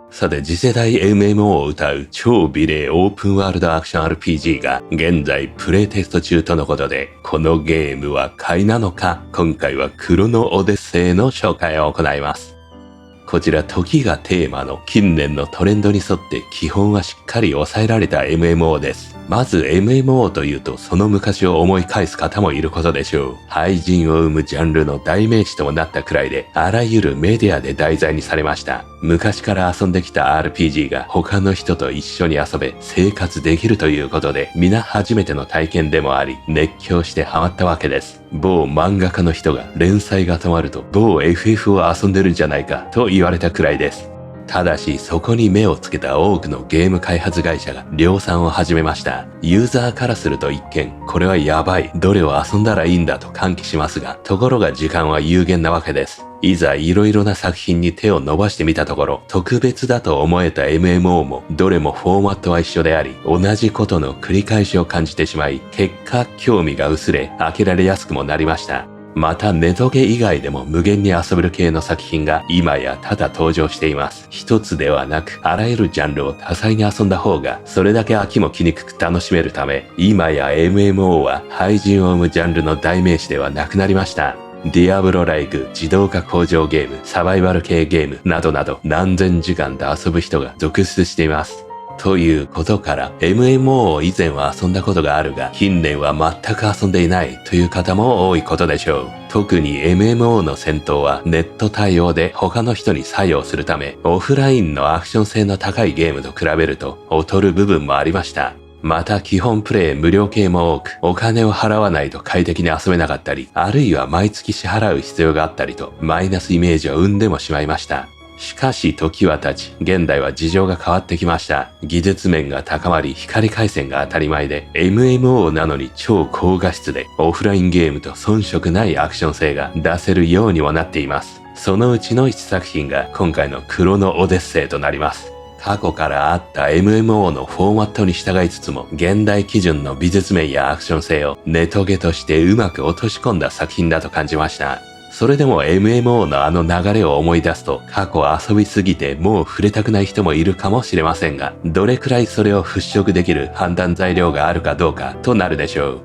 さて、次世代 MMO を謳う超美麗オープンワールドアクション RPG が現在プレイテスト中とのことで、このゲームは買いなのか、今回はクロノオデッセイの紹介を行います。こちら時がテーマの近年のトレンドに沿って基本はしっかり抑えられた MMO です。まず MMO というとその昔を思い返す方もいることでしょう。廃人を生むジャンルの代名詞ともなったくらいで、あらゆるメディアで題材にされました。昔から遊んできた RPG が他の人と一緒に遊べ生活できるということで、皆初めての体験でもあり熱狂してハマったわけです。某漫画家の人が連載が止まると某 FF を遊んでるんじゃないかと言われたくらいです。ただしそこに目をつけた多くのゲーム開発会社が量産を始めました。ユーザーからすると一見これはやばい、どれを遊んだらいいんだと歓喜しますが、ところが時間は有限なわけです。いざいろいろな作品に手を伸ばしてみたところ、特別だと思えた MMO もどれもフォーマットは一緒であり、同じことの繰り返しを感じてしまい、結果興味が薄れ飽きられやすくもなりました。またネトゲ以外でも無限に遊べる系の作品が今やただ登場しています。一つではなくあらゆるジャンルを多彩に遊んだ方がそれだけ飽きも来にくく楽しめるため、今や MMO は廃人を生むジャンルの代名詞ではなくなりました。ディアブロライク、自動化工場ゲーム、サバイバル系ゲームなどなど何千時間と遊ぶ人が続出しています。ということから MMO を以前は遊んだことがあるが近年は全く遊んでいないという方も多いことでしょう。特に MMO の戦闘はネット対応で他の人に作用するため、オフラインのアクション性の高いゲームと比べると劣る部分もありました。また基本プレイ無料系も多く、お金を払わないと快適に遊べなかったり、あるいは毎月支払う必要があったりとマイナスイメージを生んでもしまいました。しかし時は経ち、現代は事情が変わってきました。技術面が高まり、光回線が当たり前で、MMO なのに超高画質で、オフラインゲームと遜色ないアクション性が出せるようにもなっています。そのうちの一作品が今回のクロノオデッセイとなります。過去からあった MMO のフォーマットに従いつつも、現代基準の美術面やアクション性をネトゲとしてうまく落とし込んだ作品だと感じました。それでも MMO のあの流れを思い出すと、過去遊びすぎてもう触れたくない人もいるかもしれませんが、どれくらいそれを払拭できる判断材料があるかどうかとなるでしょう。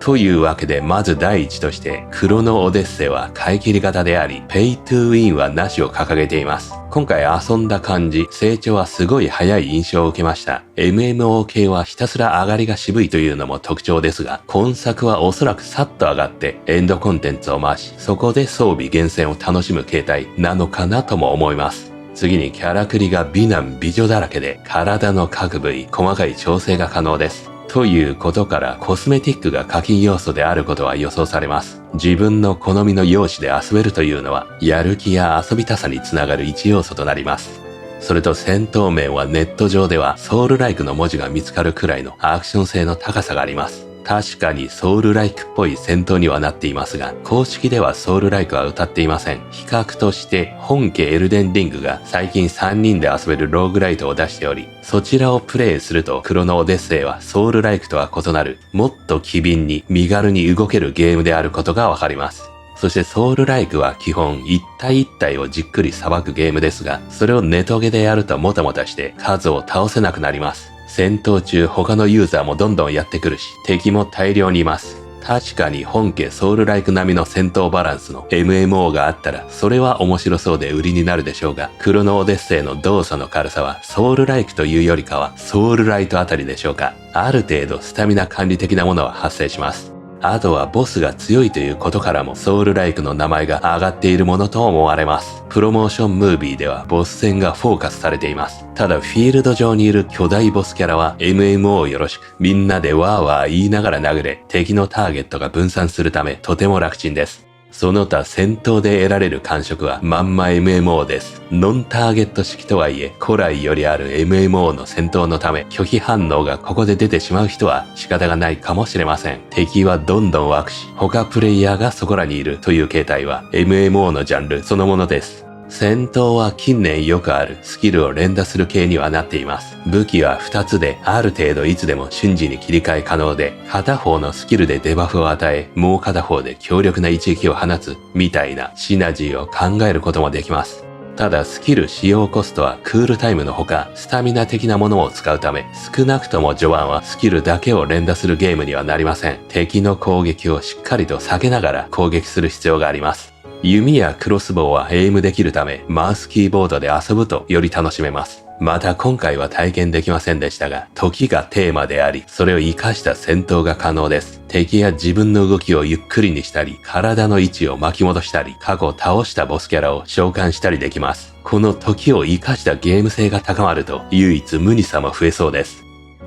というわけでまず第一として、クロノオデッセイは買い切り型であり、ペイトゥーウィンはなしを掲げています。今回遊んだ感じ、成長はすごい早い印象を受けました。MMO 系はひたすら上がりが渋いというのも特徴ですが、今作はおそらくさっと上がってエンドコンテンツを回し、そこで装備厳選を楽しむ形態なのかなとも思います。次にキャラクリが美男美女だらけで、体の各部位細かい調整が可能です。ということからコスメティックが課金要素であることは予想されます。自分の好みの容姿で遊べるというのはやる気や遊びたさにつながる一要素となります。それと戦闘面はネット上ではソウルライクの文字が見つかるくらいのアクション性の高さがあります。確かにソウルライクっぽい戦闘にはなっていますが、公式ではソウルライクは歌っていません。比較として本家エルデンリングが最近3人で遊べるローグライトを出しており、そちらをプレイするとクロノオデッセイはソウルライクとは異なる、もっと機敏に身軽に動けるゲームであることがわかります。そしてソウルライクは基本一体一体をじっくり裁くゲームですが、それをネトゲでやるともたもたして数を倒せなくなります。戦闘中他のユーザーもどんどんやってくるし、敵も大量にいます。確かに本家ソウルライク並みの戦闘バランスの MMO があったらそれは面白そうで売りになるでしょうが、クロノオデッセイの動作の軽さはソウルライクというよりかはソウルライトあたりでしょうか。ある程度スタミナ管理的なものは発生します。あとはボスが強いということからもソウルライクの名前が上がっているものと思われます。プロモーションムービーではボス戦がフォーカスされています。ただフィールド上にいる巨大ボスキャラは MMO よろしくみんなでワーワー言いながら殴れ、敵のターゲットが分散するためとても楽ちんです。その他戦闘で得られる感触はまんま MMO です。ノンターゲット式とはいえ古来よりある MMO の戦闘のため拒否反応がここで出てしまう人は仕方がないかもしれません。敵はどんどん湧くし他プレイヤーがそこらにいるという形態は MMO のジャンルそのものです。戦闘は近年よくあるスキルを連打する系にはなっています。武器は2つである程度いつでも瞬時に切り替え可能で、片方のスキルでデバフを与え、もう片方で強力な一撃を放つみたいなシナジーを考えることもできます。ただスキル使用コストはクールタイムのほかスタミナ的なものを使うため、少なくとも序盤はスキルだけを連打するゲームにはなりません。敵の攻撃をしっかりと避けながら攻撃する必要があります。弓やクロスボウはエイムできるため、マウスキーボードで遊ぶとより楽しめます。また今回は体験できませんでしたが、時がテーマであり、それを活かした戦闘が可能です。敵や自分の動きをゆっくりにしたり、体の位置を巻き戻したり、過去倒したボスキャラを召喚したりできます。この時を活かしたゲーム性が高まると、唯一無二さも増えそうです。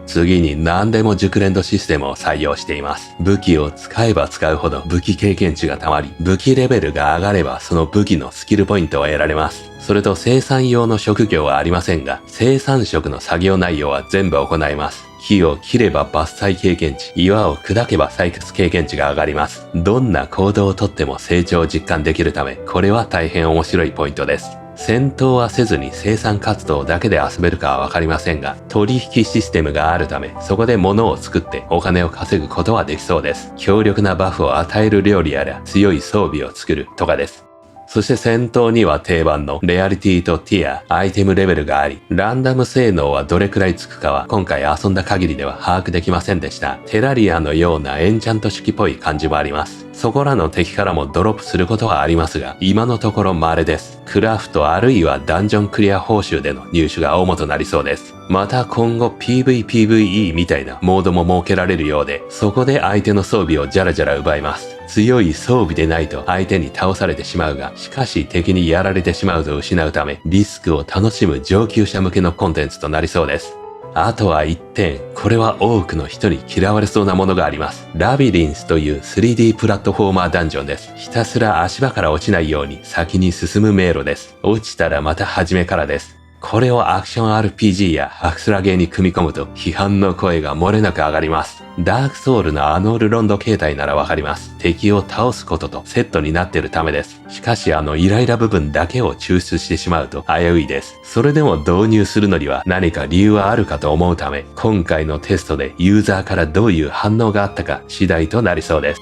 次に何でも熟練度システムを採用しています。武器を使えば使うほど武器経験値が溜まり、武器レベルが上がればその武器のスキルポイントを得られます。それと生産用の職業はありませんが、生産職の作業内容は全部行います。木を切れば伐採経験値、岩を砕けば採掘経験値が上がります。どんな行動をとっても成長を実感できるため、これは大変面白いポイントです。戦闘はせずに生産活動だけで遊べるかはわかりませんが、取引システムがあるため、そこで物を作ってお金を稼ぐことはできそうです。強力なバフを与える料理やら強い装備を作るとかです。そして戦闘には定番のレアリティとティア、アイテムレベルがあり、ランダム性能はどれくらいつくかは今回遊んだ限りでは把握できませんでした。テラリアのようなエンチャント式っぽい感じもあります。そこらの敵からもドロップすることはありますが、今のところ稀です。クラフトあるいはダンジョンクリア報酬での入手が主となりそうです。また今後 PVPVE みたいなモードも設けられるようで、そこで相手の装備をジャラジャラ奪います。強い装備でないと相手に倒されてしまうが、しかし敵にやられてしまうと失うため、リスクを楽しむ上級者向けのコンテンツとなりそうです。あとは一点、これは多くの人に嫌われそうなものがあります。ラビリンスという 3D プラットフォーマーダンジョンです。ひたすら足場から落ちないように先に進む迷路です。落ちたらまた初めからです。これをアクション RPG やハクスラゲーに組み込むと批判の声が漏れなく上がります。ダークソウルのあのルロンド形態ならわかります。敵を倒すこととセットになっているためです。しかしイライラ部分だけを抽出してしまうと危ういです。それでも導入するのには何か理由はあるかと思うため、今回のテストでユーザーからどういう反応があったか次第となりそうです。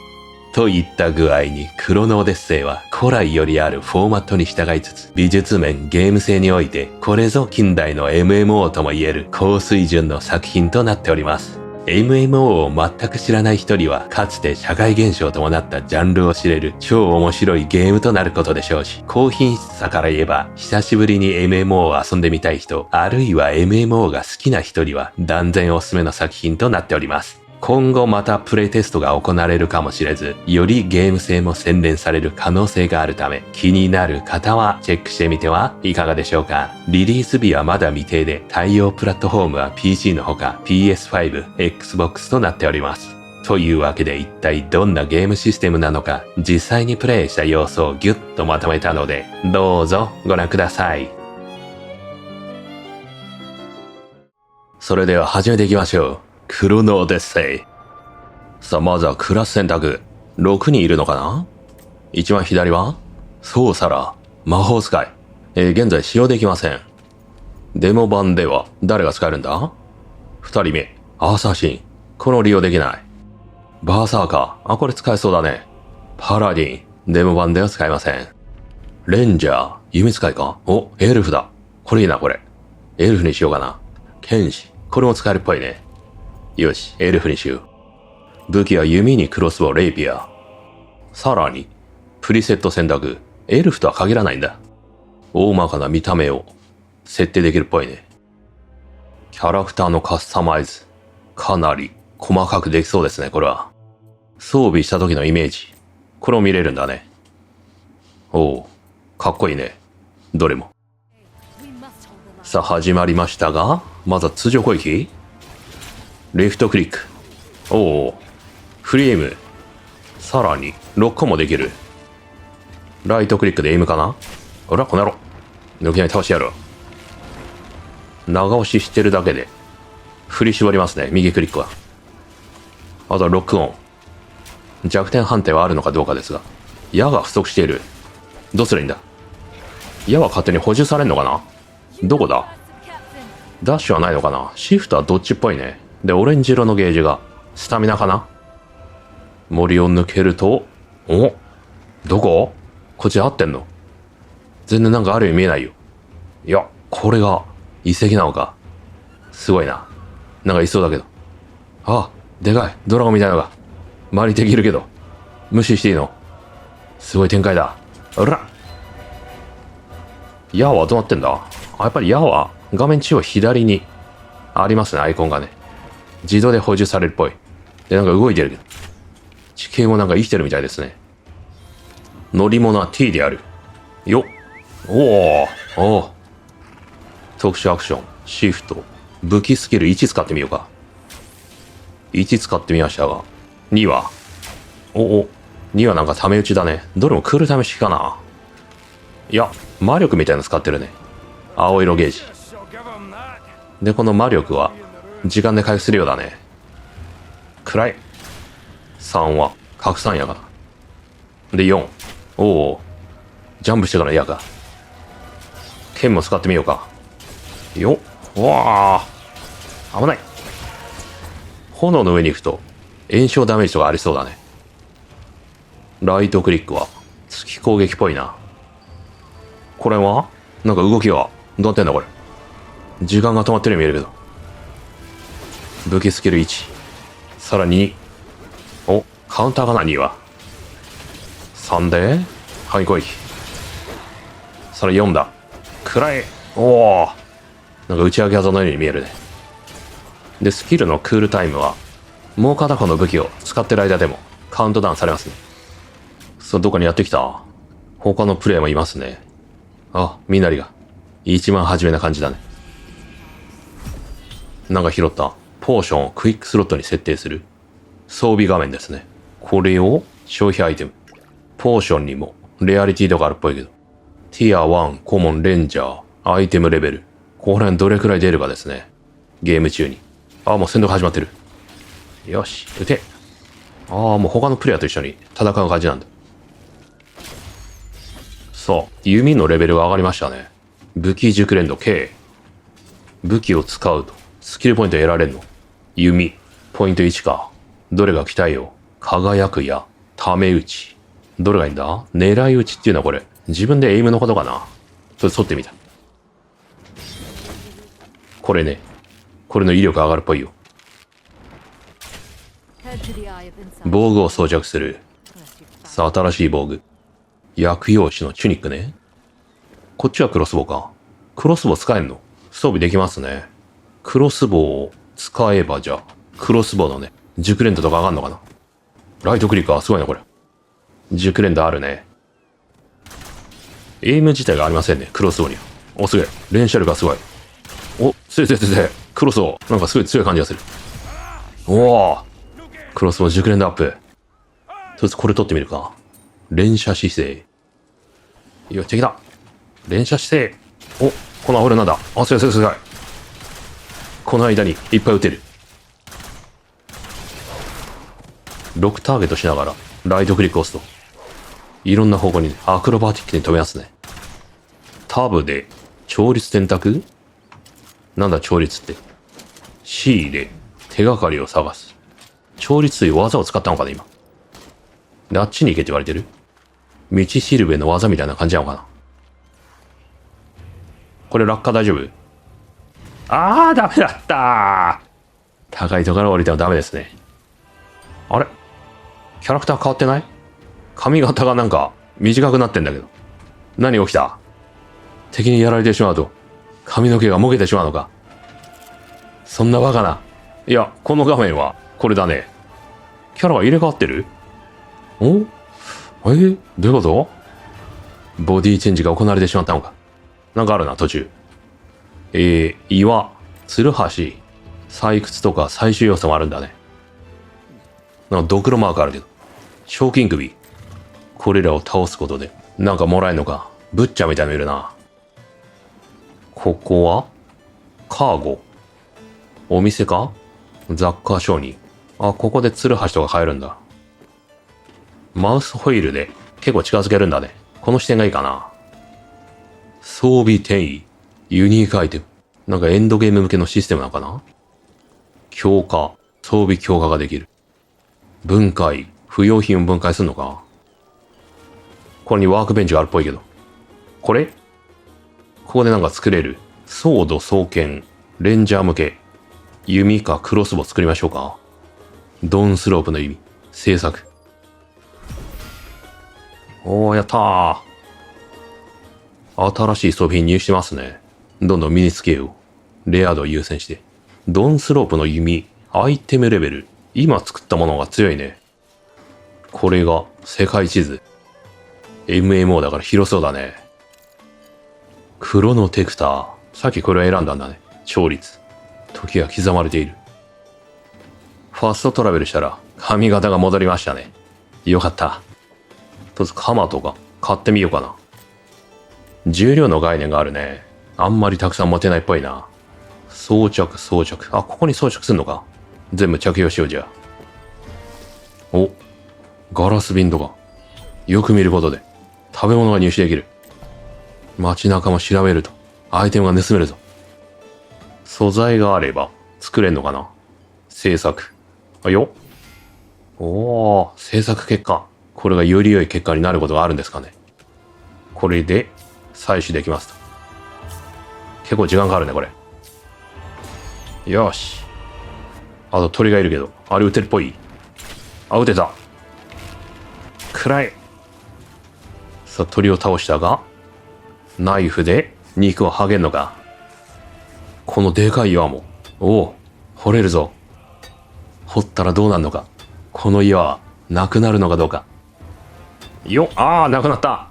といった具合にクロノオデッセイは古来よりあるフォーマットに従いつつ、美術面ゲーム性においてこれぞ近代の MMO とも言える高水準の作品となっております。MMO を全く知らない人にはかつて社会現象ともなったジャンルを知れる超面白いゲームとなることでしょうし、高品質さから言えば久しぶりに MMO を遊んでみたい人、あるいは MMO が好きな人には断然おすすめの作品となっております。今後またプレイテストが行われるかもしれず、よりゲーム性も洗練される可能性があるため、気になる方はチェックしてみてはいかがでしょうか。リリース日はまだ未定で、対応プラットフォームは PC のほか PS5、Xbox となっております。というわけで一体どんなゲームシステムなのか、実際にプレイした様子をギュッとまとめたので、どうぞご覧ください。それでは始めていきましょう。クロノオデッセイ。さあ、まずはクラス選択。6人いるのかな？一番左はソーサラ、魔法使い。現在使用できません。デモ版では誰が使えるんだ？ 2 人目、アサシン。この利用できない。バーサーカー。これ使えそうだね。パラディン。デモ版では使えません。レンジャー。弓使いか？エルフだ。これいいな、これ。エルフにしようかな。剣士。これも使えるっぽいね。よし、エルフにしよう。武器は弓にクロスボウ、レイピア。さらに、プリセット選択。エルフとは限らないんだ。大まかな見た目を設定できるっぽいね。キャラクターのカスタマイズ。かなり細かくできそうですね、これは。装備した時のイメージ。これを見れるんだね。かっこいいね。どれも。さあ、始まりましたが、まずは通常攻撃。レフトクリック。フリーエム。さらに、ロックもできる。ライトクリックでエイムかな？この野郎。抜きなり倒してやろう。長押ししてるだけで、振り絞りますね、右クリックは。あとはロックオン。弱点判定はあるのかどうかですが、矢が不足している。どうすりゃいいんだ？矢は勝手に補充されんのかな？どこだ？ダッシュはないのかな？シフトはどっちっぽいね。で、オレンジ色のゲージが、スタミナかな？森を抜けると、どこ？こっち合ってんの？全然なんかあるように見えないよ。いや、これが遺跡なのか。すごいな。なんかいそうだけど。あ、でかい。ドラゴンみたいなのが。周りに敵いるけど。無視していいの？すごい展開だ。あら。矢はどうなってんだ？あ、やっぱり矢は画面中央左にありますね、アイコンがね。自動で補充されるっぽい。で、なんか動いてるけど。地形もなんか生きてるみたいですね。乗り物は T である。よっ。おお。特殊アクション、シフト、武器スキル1使ってみようか。1使ってみましたが、2は2はなんかため打ちだね。どれもクールタイム式かな。いや、魔力みたいなの使ってるね。青色ゲージ。で、この魔力は、時間で回復するようだね。暗い。3は、拡散やかな。で、4。おお。ジャンプしてから嫌か。剣も使ってみようか。よっ。うわあ。危ない。炎の上に行くと、炎症ダメージとかありそうだね。ライトクリックは、月攻撃っぽいな。これはなんか動きが、どうなってんだこれ。時間が止まってるように見えるけど。武器スキル1。さらに2。お、カウンターかな、2は。3で、範囲攻撃。さらに4だ。暗い。おお。なんか打ち上げ技のように見えるね。で、スキルのクールタイムは、もう片方の武器を使ってる間でもカウントダウンされますね。そう、どこにやってきた？他のプレイヤーもいますね。あ、みなりが。一番初めな感じだね。なんか拾った。ポーションをクイックスロットに設定する。装備画面ですね。これを消費アイテム。ポーションにもレアリティとかあるっぽいけど。ティア1、コモン、レンジャー、アイテムレベル。ここら辺どれくらい出るかですね。ゲーム中に。あ、もう戦闘が始まってる。よし、撃て。ああ、もう他のプレイヤーと一緒に戦う感じなんだ。そう、弓のレベルが上がりましたね。武器熟練度 K。武器を使うと、スキルポイント得られるの。弓、ポイント1か。どれが期待よ。輝くや、ため打ち。どれがいいんだ？狙い撃ちっていうのはこれ、自分でエイムのことかな。それ取ってみた。これね、これの威力上がるっぽいよ。防具を装着する。さあ、新しい防具。薬用紙のチュニックね。こっちはクロスボウか。クロスボウ使えんの？装備できますね。クロスボウを使えばじゃあ、クロスボウのね、熟練度とか上がんのかな。ライトクリックはすごいな、これ。熟練度あるね。エイム自体がありませんね、クロスボウには。お、すげえ。連射力がすごい。お、強い。クロスボウ。なんかすごい強い感じがする。おお。クロスボウ熟練度アップ。とりあえずこれ取ってみるか。連射姿勢。よっ、敵だ。連射姿勢。お、このアフレなんだ。あ、すごい。この間にいっぱい撃てる。6ターゲットしながら、ライトクリックを押すと、いろんな方向にアクロバティックに飛びますね。タブで、調律選択？なんだ調律って。C で、手がかりを探す。調律という技を使ったのかな、今。で、あっちに行けって言われてる？道しるべの技みたいな感じなのかな。これ落下大丈夫？あー、ダメだったー。高いところから降りてもダメですね。あれ？キャラクター変わってない？髪型がなんか短くなってんだけど。何起きた？敵にやられてしまうと髪の毛がもげてしまうのか。そんなバカな。いや、この画面はこれだね。キャラが入れ替わってる？お？どういうこと？ボディチェンジが行われてしまったのか。なんかあるな、途中。岩、ツルハシ、採掘とか最終要素もあるんだね。なんかドクロマークあるけど。賞金首。これらを倒すことで、なんかもらえるのか。ブッチャーみたいなのいるな。ここはカーゴ。お店か？雑貨商人。あ、ここでツルハシとか買えるんだ。マウスホイールで結構近づけるんだね。この視点がいいかな。装備転移。ユニークアイテム。なんかエンドゲーム向けのシステムなのかな。強化。装備強化ができる。分解。不要品を分解するのか。これにワークベンチがあるっぽいけど。これここでなんか作れる。ソード双剣。レンジャー向け。弓かクロスボウ作りましょうか。ドンスロープの弓。制作。おー、やったー。新しい装備入してますね。どんどん身につけよう。レア度を優先して。ドンスロープの弓。アイテムレベル。今作ったものが強いね。これが世界地図。MMO だから広そうだね。クロノテクター。さっきこれを選んだんだね。勝率。時が刻まれている。ファストトラベルしたら髪型が戻りましたね。よかった。とりあえず鎌とか買ってみようかな。重量の概念があるね。あんまりたくさん持てないっぽいな。装着。あ、ここに装着すんのか。全部着用しようじゃ。お、ガラス瓶とか。よく見ることで食べ物が入手できる。街中も調べるとアイテムが盗めるぞ。素材があれば作れんのかな。制作。あよ。おー、制作結果。これがより良い結果になることがあるんですかね。これで採取できますと。結構時間かかるね、これ。よし。あと鳥がいるけど、あれ撃てるっぽい。あ、撃てた。暗い。さあ、鳥を倒したが、ナイフで肉を剥げんのか。このでかい岩も。おお、掘れるぞ。掘ったらどうなるのか。この岩はなくなるのかどうか。よっ、ああ、なくなった。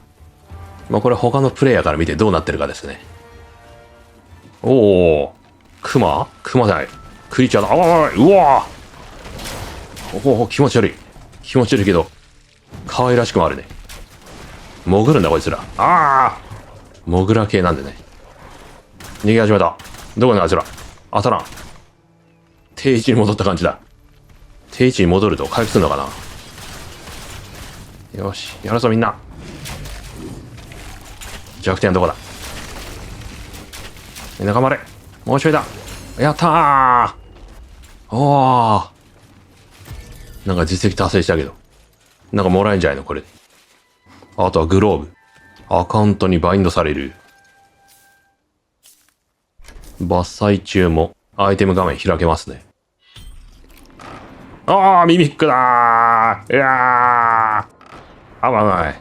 まあこれ他のプレイヤーから見てどうなってるかですね。おお、クマだい。クリーチャーだ。ああ、うわおお、気持ち悪い。気持ち悪いけど、可愛らしくもあるね。潜るんだこいつら。ああ、モグラ系なんでね。逃げ始めた。どこにあいつら。当たらん。定位置に戻った感じだ。定位置に戻ると回復するのかな。よし、やるぞみんな。弱点はどこだ。みんな頑張れ。もうちょいだ。やったー。おー。なんか実績達成したけど。なんかもらえんじゃないのこれ。あとはグローブ。アカウントにバインドされる。伐採中もアイテム画面開けますね。ああ、ミミックだー。いやー。危ない。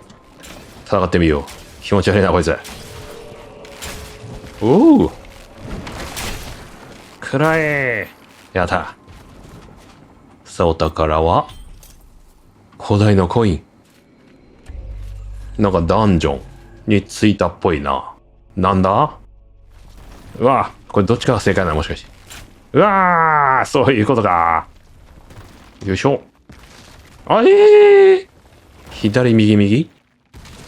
戦ってみよう。気持ち悪いな、こいつ。おお。暗い。やった。さあ、お宝は古代のコイン。なんかダンジョンに着いたっぽいな。なんだ。うわ、これどっちかが正解なのもしかして。うわー、そういうことか。よいしょ。あ左右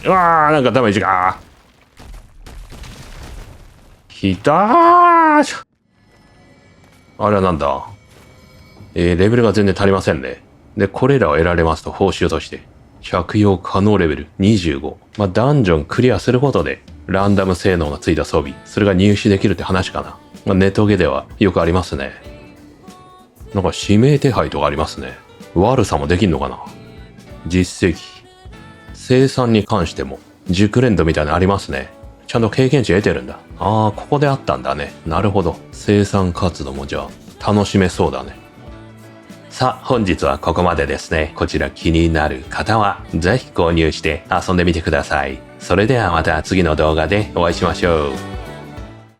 うわー、なんかダメージが。あれはなんだ。レベルが全然足りませんね。で、これらを得られますと報酬として、着用可能レベル25。まあ、ダンジョンクリアすることで、ランダム性能がついた装備、それが入手できるって話かな。まあ、ネトゲではよくありますね。なんか指名手配とかありますね。悪さもできんのかな。実績。生産に関しても、熟練度みたいなのありますね。ちゃんと経験値得てるんだ。ああ、ここであったんだね。なるほど。生産活動もじゃあ、楽しめそうだね。さあ、本日はここまでですね。こちら気になる方は、ぜひ購入して遊んでみてください。それではまた次の動画でお会いしましょう。